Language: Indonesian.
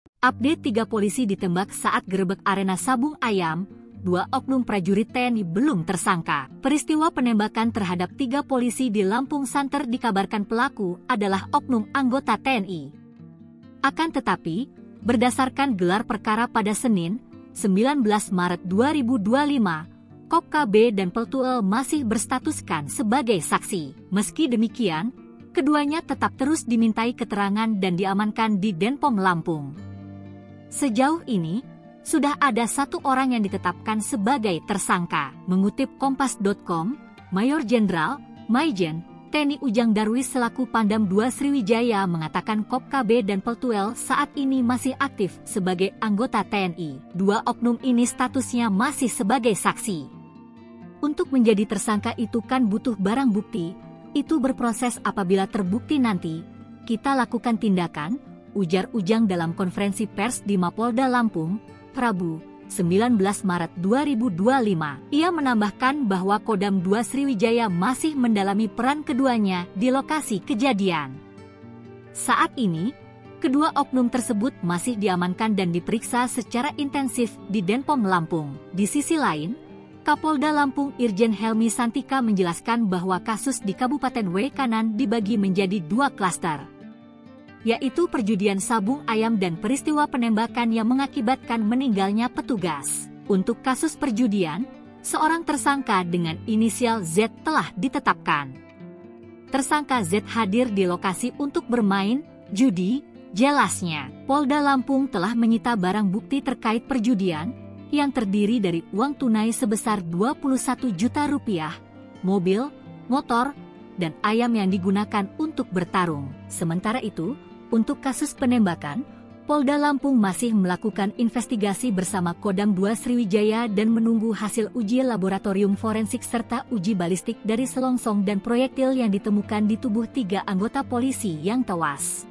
Update 3 polisi ditembak saat gerebek arena Sabung Ayam, 2 oknum prajurit TNI belum tersangka. Peristiwa penembakan terhadap 3 polisi di Lampung Santer dikabarkan pelaku adalah oknum anggota TNI. Akan tetapi, berdasarkan gelar perkara pada Senin, 19 Maret 2025, Kop KB dan Peltuel masih berstatuskan sebagai saksi. Meski demikian, keduanya tetap terus dimintai keterangan dan diamankan di Denpom Lampung. Sejauh ini, sudah ada 1 orang yang ditetapkan sebagai tersangka. Mengutip Kompas.com, Mayor Jenderal Maijen TNI Ujang Darwis selaku Pangdam II Sriwijaya mengatakan Kop KB dan Peltuel saat ini masih aktif sebagai anggota TNI. 2 oknum ini statusnya masih sebagai saksi. Untuk menjadi tersangka itu kan butuh barang bukti, itu berproses apabila terbukti nanti, kita lakukan tindakan, ujar Ujang dalam konferensi pers di Mapolda Lampung, Rabu, 19 Maret 2025. Ia menambahkan bahwa Kodam II Sriwijaya masih mendalami peran keduanya di lokasi kejadian. Saat ini, kedua oknum tersebut masih diamankan dan diperiksa secara intensif di Denpom Lampung. Di sisi lain, Kapolda Lampung Irjen Helmi Santika menjelaskan bahwa kasus di Kabupaten Kanan dibagi menjadi 2 klaster, yaitu perjudian Sabung Ayam dan peristiwa penembakan yang mengakibatkan meninggalnya petugas. Untuk kasus perjudian, seorang tersangka dengan inisial Z telah ditetapkan. Tersangka Z hadir di lokasi untuk bermain judi, jelasnya. Polda Lampung telah menyita barang bukti terkait perjudian, yang terdiri dari uang tunai sebesar Rp21 juta, mobil, motor, dan ayam yang digunakan untuk bertarung. Sementara itu, untuk kasus penembakan, Polda Lampung masih melakukan investigasi bersama Kodam II Sriwijaya dan menunggu hasil uji laboratorium forensik serta uji balistik dari selongsong dan proyektil yang ditemukan di tubuh 3 anggota polisi yang tewas.